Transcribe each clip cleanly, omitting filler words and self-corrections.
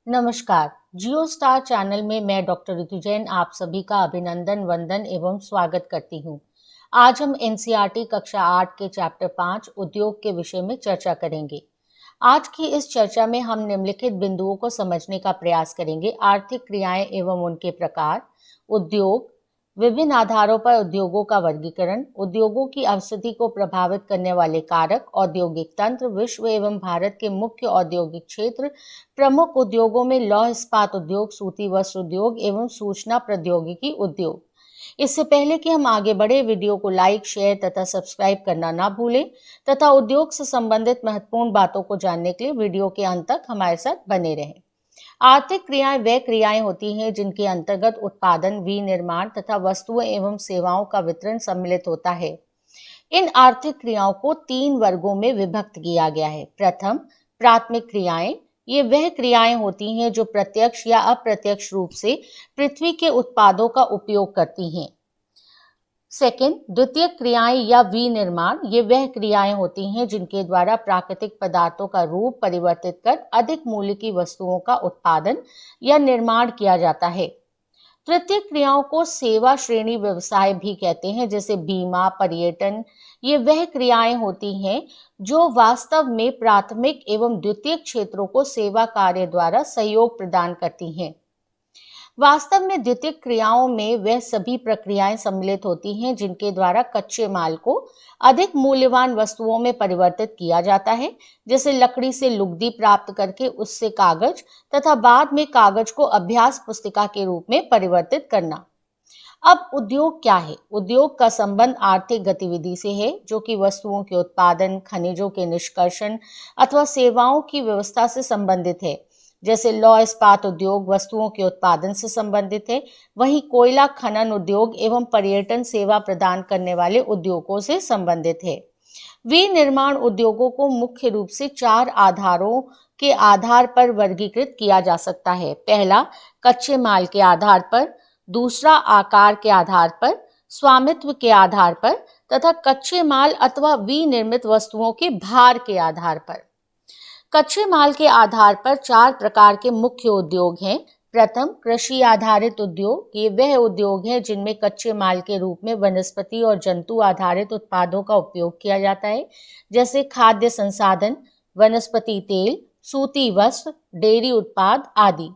नमस्कार। जियो star channel में मैं डॉक्टर ऋतु जैन आप सभी का अभिनंदन, वंदन एवं स्वागत करती हूँ। आज हम एनसीईआरटी कक्षा 8 के चैप्टर 5 उद्योग के विषय में चर्चा करेंगे। आज की इस चर्चा में हम निम्नलिखित बिंदुओं को समझने का प्रयास करेंगे: आर्थिक क्रियाएं एवं उनके प्रकार, उद्योग, विभिन्न आधारों पर उद्योगों का वर्गीकरण, उद्योगों की अवस्थिति को प्रभावित करने वाले कारक, औद्योगिक तंत्र, विश्व एवं भारत के मुख्य औद्योगिक क्षेत्र, प्रमुख उद्योगों में लौह इस्पात उद्योग, सूती वस्त्र उद्योग एवं सूचना प्रौद्योगिकी उद्योग। इससे पहले कि हम आगे बढ़े, वीडियो को लाइक, शेयर तथा सब्सक्राइब करना ना भूलें तथा उद्योग से संबंधित महत्वपूर्ण बातों को जानने के लिए वीडियो के अंत तक हमारे साथ बने रहें। आर्थिक क्रियाएं वे क्रियाएं होती हैं जिनके अंतर्गत उत्पादन, विनिर्माण तथा वस्तुओं एवं सेवाओं का वितरण सम्मिलित होता है। इन आर्थिक क्रियाओं को 3 वर्गों में विभक्त किया गया है। प्रथम, प्राथमिक क्रियाएं। ये वह क्रियाएं होती हैं जो प्रत्यक्ष या अप्रत्यक्ष रूप से पृथ्वी के उत्पादों का उपयोग करती हैं। सेकेंड, द्वितीयक क्रियाएं या विनिर्माण। ये वह क्रियाएं होती हैं जिनके द्वारा प्राकृतिक पदार्थों का रूप परिवर्तित कर अधिक मूल्य की वस्तुओं का उत्पादन या निर्माण किया जाता है। तृतीय क्रियाओं को सेवा श्रेणी व्यवसाय भी कहते हैं, जैसे बीमा, पर्यटन। ये वह क्रियाएं होती हैं जो वास्तव में प्राथमिक एवं द्वितीयक क्षेत्रों को सेवा कार्य द्वारा सहयोग प्रदान करती हैं। वास्तव में द्वितीयक क्रियाओं में वह सभी प्रक्रियाएं सम्मिलित होती हैं जिनके द्वारा कच्चे माल को अधिक मूल्यवान वस्तुओं में परिवर्तित किया जाता है, जैसे लकड़ी से लुगदी प्राप्त करके उससे कागज तथा बाद में कागज को अभ्यास पुस्तिका के रूप में परिवर्तित करना। अब उद्योग क्या है? उद्योग का संबंध आर्थिक गतिविधि से है, जो कि वस्तुओं के उत्पादन, खनिजों के निष्कर्षण अथवा सेवाओं की व्यवस्था से संबंधित है। जैसे लौह इस्पात उद्योग वस्तुओं के उत्पादन से संबंधित है, वहीं कोयला खनन उद्योग एवं पर्यटन सेवा प्रदान करने वाले उद्योगों से संबंधित है। विनिर्माण उद्योगों को मुख्य रूप से 4 आधारों के आधार पर वर्गीकृत किया जा सकता है। पहला, कच्चे माल के आधार पर, दूसरा आकार के आधार पर, स्वामित्व के आधार पर तथा कच्चे माल अथवा विनिर्मित वस्तुओं के भार के आधार पर। कच्चे माल के आधार पर 4 प्रकार के मुख्य उद्योग हैं। प्रथम, कृषि आधारित उद्योग। ये वह उद्योग हैं जिनमें कच्चे माल के रूप में वनस्पति और जंतु आधारित उत्पादों का उपयोग किया जाता है, जैसे खाद्य संसाधन, वनस्पति तेल, सूती वस्त्र, डेयरी उत्पाद आदि।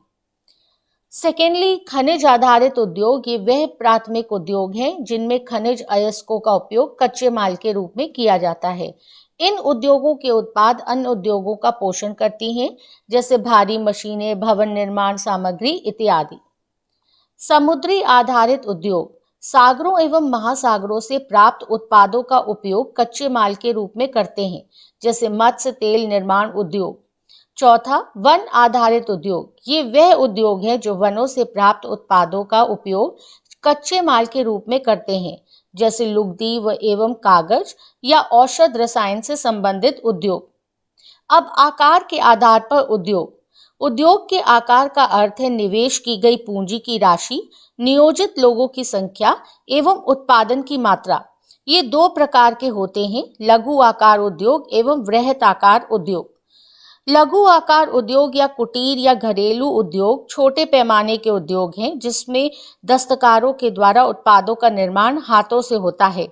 सेकेंडली, खनिज आधारित उद्योग। ये वह प्राथमिक उद्योग हैं जिनमें खनिज अयस्कों का उपयोग कच्चे माल के रूप में किया जाता है। इन उद्योगों के उत्पाद अन्य उद्योगों का पोषण करती हैं, जैसे भारी मशीनें, भवन निर्माण सामग्री इत्यादि। समुद्री आधारित उद्योग सागरों एवं महासागरों से प्राप्त उत्पादों का उपयोग कच्चे माल के रूप में करते हैं, जैसे मत्स्य तेल निर्माण उद्योग। चौथा, वन आधारित उद्योग। ये वह उद्योग हैं जो वनों से प्राप्त उत्पादों का उपयोग कच्चे माल के रूप में करते हैं, जैसे लुगदी व एवं कागज या औषध रसायन से संबंधित उद्योग। अब आकार के आधार पर उद्योग। उद्योग के आकार का अर्थ है निवेश की गई पूंजी की राशि, नियोजित लोगों की संख्या एवं उत्पादन की मात्रा। ये 2 प्रकार के होते हैं, लघु आकार उद्योग एवं वृहत आकार उद्योग। लघु आकार उद्योग या कुटीर या घरेलू उद्योग छोटे पैमाने के उद्योग हैं जिसमें दस्तकारों के द्वारा उत्पादों का निर्माण हाथों से होता है।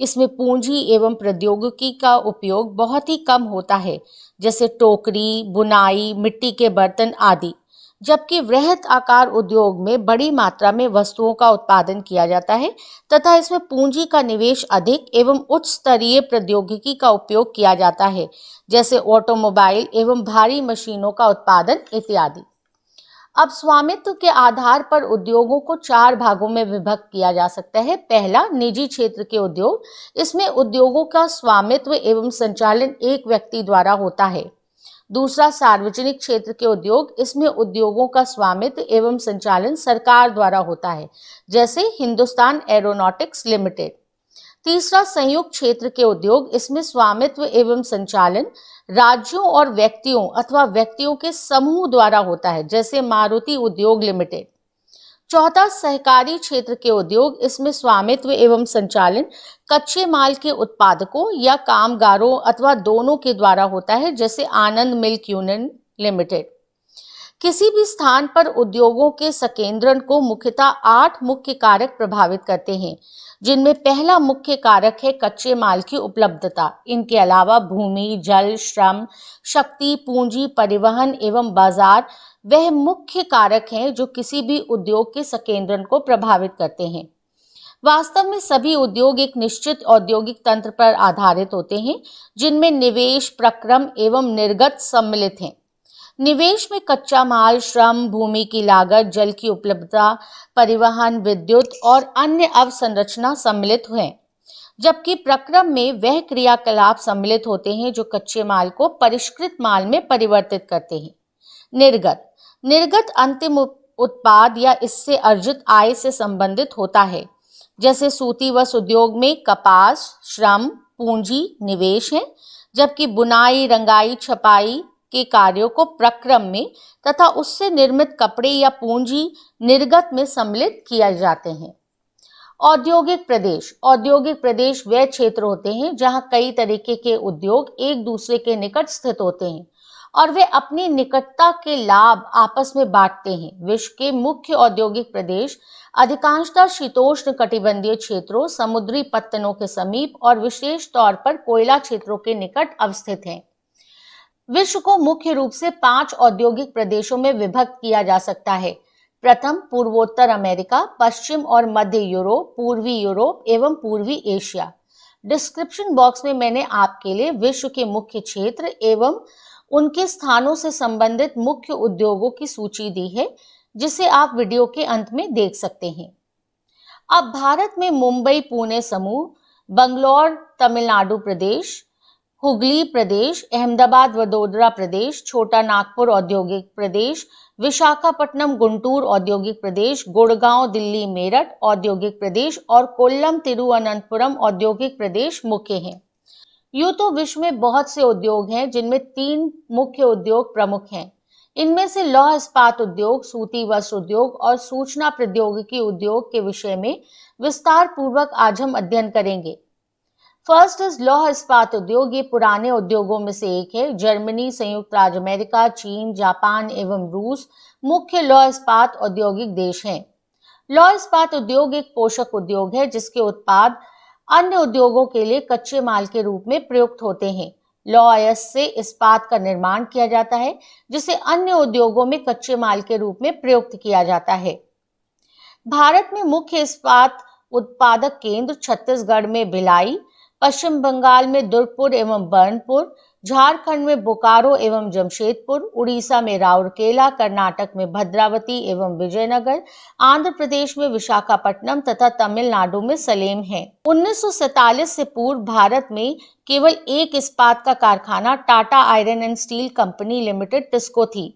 इसमें पूंजी एवं प्रौद्योगिकी का उपयोग बहुत ही कम होता है, जैसे टोकरी, बुनाई, मिट्टी के बर्तन आदि। जबकि वृहत आकार उद्योग में बड़ी मात्रा में वस्तुओं का उत्पादन किया जाता है तथा इसमें पूंजी का निवेश अधिक एवं उच्च स्तरीय प्रौद्योगिकी का उपयोग किया जाता है, जैसे ऑटोमोबाइल एवं भारी मशीनों का उत्पादन इत्यादि। अब स्वामित्व के आधार पर उद्योगों को 4 भागों में विभक्त किया जा सकता है। पहला, निजी क्षेत्र के उद्योग। इसमें उद्योगों का स्वामित्व एवं संचालन एक व्यक्ति द्वारा होता है। दूसरा, सार्वजनिक क्षेत्र के उद्योग। इसमें उद्योगों का स्वामित्व एवं संचालन सरकार द्वारा होता है, जैसे हिंदुस्तान एरोनॉटिक्स लिमिटेड। तीसरा, संयुक्त क्षेत्र के उद्योग। इसमें स्वामित्व एवं संचालन राज्यों और व्यक्तियों अथवा व्यक्तियों के समूह द्वारा होता है, जैसे मारुति उद्योग लिमिटेड। चौथा, सहकारी क्षेत्र के उद्योग। इसमें स्वामित्व एवं संचालन कच्चे माल के उत्पादकों या कामगारों अथवा दोनों के द्वारा होता है, जैसे आनंद मिल्क यूनियन लिमिटेड। किसी भी स्थान पर उद्योगों के संकेंद्रण को मुख्यतः 8 मुख्य कारक प्रभावित करते हैं, जिनमें पहला मुख्य कारक है कच्चे माल की उपलब्धता। इनके अलावा भूमि, जल, श्रम, शक्ति, पूंजी, परिवहन एवं बाजार वह मुख्य कारक हैं जो किसी भी उद्योग के संकेंद्रण को प्रभावित करते हैं। वास्तव में सभी उद्योग एक निश्चित औद्योगिक तंत्र पर आधारित होते हैं, जिनमें निवेश, प्रक्रम एवं निर्गत सम्मिलित हैं। निवेश में कच्चा माल, श्रम, भूमि की लागत, जल की उपलब्धता, परिवहन, विद्युत और अन्य अवसंरचना सम्मिलित हैं, जबकि प्रक्रम में वह क्रियाकलाप सम्मिलित होते हैं जो कच्चे माल को परिष्कृत माल में परिवर्तित करते हैं। निर्गत अंतिम उत्पाद या इससे अर्जित आय से संबंधित होता है। जैसे सूती वस्त्र उद्योग में कपास, श्रम, पूंजी, निवेश है, जबकि बुनाई, रंगाई, छपाई के कार्यों को प्रक्रम में तथा उससे निर्मित कपड़े या पूंजी निर्गत में सम्मिलित किए जाते हैं। औद्योगिक प्रदेश वह क्षेत्र होते हैं जहां कई तरीके के उद्योग एक दूसरे के निकट स्थित होते हैं और वे अपनी निकटता के लाभ आपस में बांटते हैं। विश्व के मुख्य औद्योगिक प्रदेश अधिकांशतः शीतोष्ण कटिबंधीय क्षेत्रों, समुद्री पत्तनों के समीप और विशेष तौर पर कोयला क्षेत्रों के निकट अवस्थित हैं। विश्व को मुख्य रूप से 5 औद्योगिक प्रदेशों में विभक्त किया जा सकता है। प्रथम, पूर्वोत्तर अमेरिका, पश्चिम और मध्य यूरोप, पूर्वी यूरोप एवं पूर्वी एशिया। डिस्क्रिप्शन बॉक्स में मैंने आपके लिए विश्व के मुख्य क्षेत्र एवं उनके स्थानों से संबंधित मुख्य उद्योगों की सूची दी है, जिसे आप वीडियो के अंत में देख सकते हैं। अब भारत में मुंबई पुणे समूह, बंगलौर तमिलनाडु प्रदेश, हुगली प्रदेश, अहमदाबाद वडोदरा प्रदेश, छोटा नागपुर औद्योगिक प्रदेश, विशाखापट्टनम गुंटूर औद्योगिक प्रदेश, गुड़गांव दिल्ली मेरठ औद्योगिक प्रदेश और कोल्लम तिरुवनंतपुरम औद्योगिक प्रदेश मुख्य हैं। यूं तो विश्व में बहुत से उद्योग हैं, जिनमें 3 मुख्य उद्योग प्रमुख हैं। इनमें से लौह इस्पात उद्योग, सूती वस्त्र उद्योग और सूचना प्रौद्योगिकी उद्योग के विषय में विस्तार पूर्वक आज हम अध्ययन करेंगे। फर्स्ट इज लौह इस्पात उद्योग। ये पुराने उद्योगों में से एक है। जर्मनी, संयुक्त राज्य अमेरिका, चीन, जापान एवं रूस मुख्य लौह इस्पात औद्योगिक देश हैं। लौह इस्पात उद्योग एक पोषक उद्योग है, जिसके उत्पाद अन्य उद्योगों के लिए कच्चे माल के रूप में प्रयुक्त होते हैं। लौह अयस्क से इस्पात का निर्माण किया जाता है, जिसे अन्य उद्योगों में कच्चे माल के रूप में प्रयुक्त किया जाता है। भारत में मुख्य इस्पात उत्पादक केंद्र छत्तीसगढ़ में भिलाई, पश्चिम बंगाल में दुर्गपुर एवं बर्नपुर, झारखंड में बोकारो एवं जमशेदपुर, उड़ीसा में राउरकेला, कर्नाटक में भद्रावती एवं विजयनगर, आंध्र प्रदेश में विशाखापट्टनम तथा तमिलनाडु में सलेम है। 1947 से पूर्व भारत में केवल एक इस्पात का कारखाना Tata iron and steel company limited TISCO थी,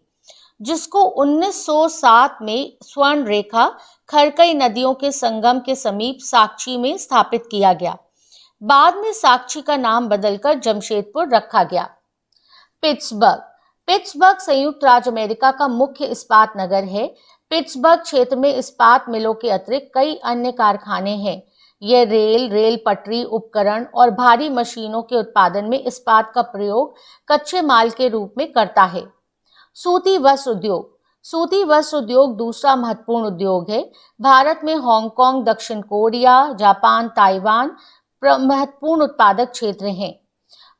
जिसको 1907 में स्वर्ण रेखा खरकई नदियों के संगम के समीप साक्षी में स्थापित किया गया। बाद में साक्षी का नाम बदलकर जमशेदपुर रखा गया। पिट्सबर्ग संयुक्त राज्य अमेरिका का मुख्य इस्पात नगर है। पिट्सबर्ग क्षेत्र में इस्पात मिलों के अतिरिक्त कई अन्य कारखाने हैं। यह रेल पटरी उपकरण और भारी मशीनों के उत्पादन में इस्पात का प्रयोग कच्चे माल के रूप में करता है। सूती वस्त्र उद्योग दूसरा महत्वपूर्ण उद्योग है। भारत में हांगकांग, दक्षिण कोरिया, जापान, ताइवान महत्वपूर्ण उत्पादक क्षेत्र हैं।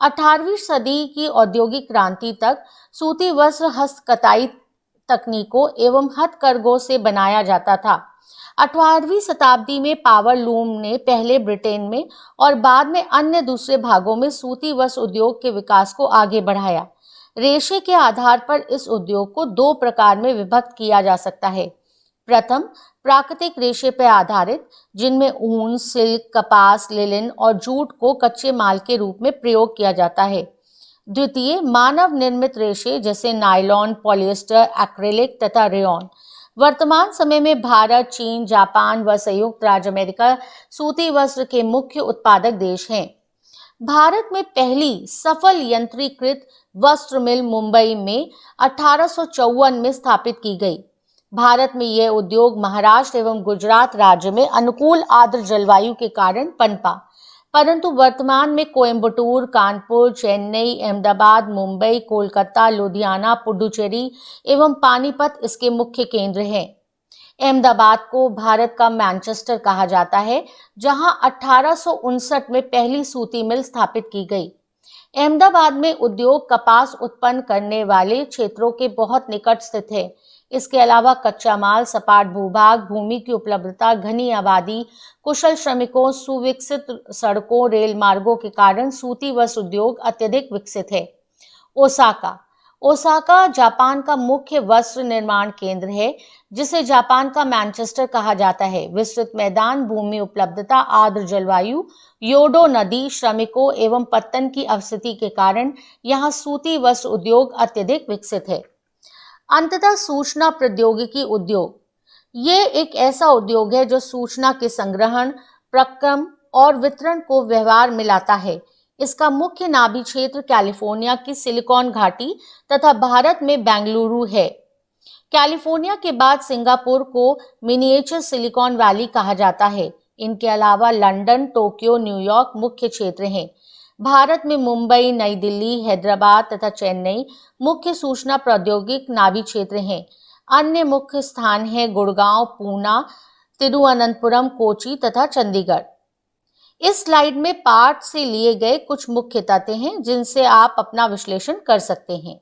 18वीं सदी की औद्योगिक क्रांति तक सूती वस्त्र हस्तकताई तकनीकों एवं हथकरघों से बनाया जाता था। 18वीं शताब्दी में पावर लूम ने पहले ब्रिटेन में और बाद में अन्य दूसरे भागों में सूती वस्त्र उद्योग के विकास को आगे बढ़ाया। रेशे के आधार पर इस उद्योग को 2 प्रकार में विभक्त किया जा सकता है। प्रथम, प्राकृतिक रेशे पर आधारित, जिनमें ऊन, सिल्क, कपास, लिनन और जूट को कच्चे माल के रूप में प्रयोग किया जाता है। द्वितीय, मानव निर्मित रेशे जैसे नायलॉन, पॉलिएस्टर, एक्रिलिक तथा रेयॉन। वर्तमान समय में भारत, चीन, जापान व संयुक्त राज्य अमेरिका सूती वस्त्र के मुख्य उत्पादक देश हैं। भारत में पहली सफल यंत्रीकृत वस्त्र मिल मुंबई में 1854 में स्थापित की गई। भारत में यह उद्योग महाराष्ट्र एवं गुजरात राज्य में अनुकूल आर्द्र जलवायु के कारण पनपा। परंतु वर्तमान में कोयम्बटूर, कानपुर, चेन्नई, अहमदाबाद, मुंबई, कोलकाता, लुधियाना, पुडुचेरी एवं पानीपत इसके मुख्य केंद्र हैं। अहमदाबाद को भारत का मैनचेस्टर कहा जाता है, जहां 1859 में पहली सूती मिल स्थापित की गई। अहमदाबाद में उद्योग कपास उत्पन्न करने वाले क्षेत्रों के बहुत निकट स्थित है। इसके अलावा कच्चा माल, सपाट भूभाग, भूमि की उपलब्धता, घनी आबादी, कुशल श्रमिकों, सुविकसित सड़कों, रेल मार्गों के कारण सूती वस्त्र उद्योग अत्यधिक विकसित है। ओसाका ओसाका जापान का मुख्य वस्त्र निर्माण केंद्र है, जिसे जापान का मैनचेस्टर कहा जाता है। विस्तृत मैदान, भूमि उपलब्धता, आर्द्र जलवायु, योडो नदी, श्रमिकों एवं पत्तन की अवस्थिति के कारण यहाँ सूती वस्त्र उद्योग अत्यधिक विकसित है। अंततः सूचना प्रौद्योगिकी उद्योग, ये एक ऐसा उद्योग है जो सूचना के संग्रहण, प्रक्रम और वितरण को व्यवहार में लाता है। इसका मुख्य नाभि क्षेत्र कैलिफोर्निया की सिलिकॉन घाटी तथा भारत में बेंगलुरु है। कैलिफोर्निया के बाद सिंगापुर को मिनिएचर सिलिकॉन वैली कहा जाता है। इनके अलावा लंदन, टोक्यो, न्यूयॉर्क मुख्य क्षेत्र हैं। भारत में मुंबई, नई दिल्ली, हैदराबाद तथा चेन्नई मुख्य सूचना प्रौद्योगिक नाभि क्षेत्र हैं। अन्य मुख्य स्थान हैं गुड़गांव, पूना, तिरुवनंतपुरम, कोची तथा चंडीगढ़। इस स्लाइड में पाठ से लिए गए कुछ मुख्य तथ्य हैं, जिनसे आप अपना विश्लेषण कर सकते हैं।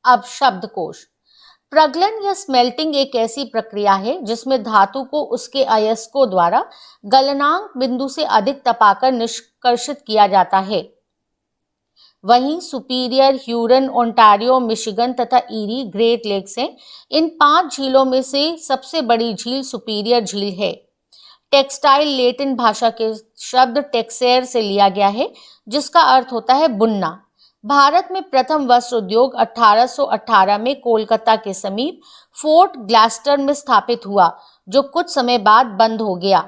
अब शब्दकोश। प्रगलन या स्मेल्टिंग एक ऐसी प्रक्रिया है जिसमें धातु को उसके अयस्कों द्वारा गलनांक बिंदु से अधिक तपाकर निष्कर्षित किया जाता है। वहीं सुपीरियर, ह्यूरन, ओंटारियो, मिशिगन तथा ईरी ग्रेट लेक्स हैं। इन 5 झीलों में से सबसे बड़ी झील सुपीरियर झील है। टेक्सटाइल लेटिन भाषा के शब्द टेक्सेर से लिया गया है, जिसका अर्थ होता है बुनना। भारत में प्रथम वस्त्र उद्योग 1818 में कोलकाता के समीप फोर्ट ग्लास्टर में स्थापित हुआ, जो कुछ समय बाद बंद हो गया।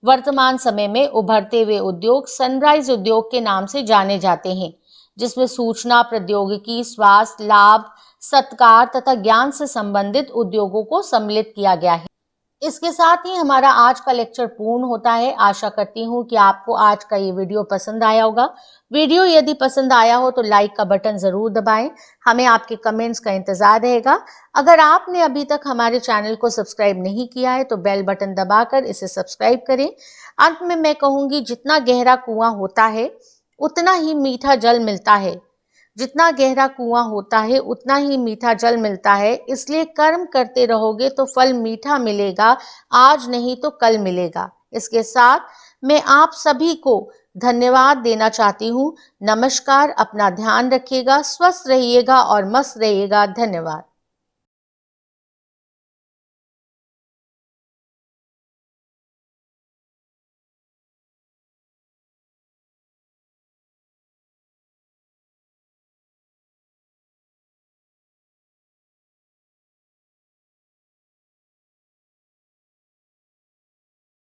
वर्तमान समय में उभरते हुए उद्योग सनराइज उद्योग के नाम से जाने जाते हैं, जिसमें सूचना प्रौद्योगिकी, स्वास्थ्य, लाभ, सत्कार तथा ज्ञान से संबंधित उद्योगों को सम्मिलित किया गया है। इसके साथ ही हमारा आज का लेक्चर पूर्ण होता है। आशा करती हूँ कि आपको आज का ये वीडियो पसंद आया होगा। वीडियो यदि पसंद आया हो तो लाइक का बटन जरूर दबाएं। हमें आपके कमेंट्स का इंतजार रहेगा। अगर आपने अभी तक हमारे चैनल को सब्सक्राइब नहीं किया है तो बेल बटन दबाकर इसे सब्सक्राइब करें। अंत में मैं कहूँगी, जितना गहरा कुआं होता है उतना ही मीठा जल मिलता है। जितना गहरा कुआं होता है उतना ही मीठा जल मिलता है। इसलिए कर्म करते रहोगे तो फल मीठा मिलेगा, आज नहीं तो कल मिलेगा। इसके साथ मैं आप सभी को धन्यवाद देना चाहती हूँ। नमस्कार, अपना ध्यान रखिएगा, स्वस्थ रहिएगा और मस्त रहिएगा। धन्यवाद।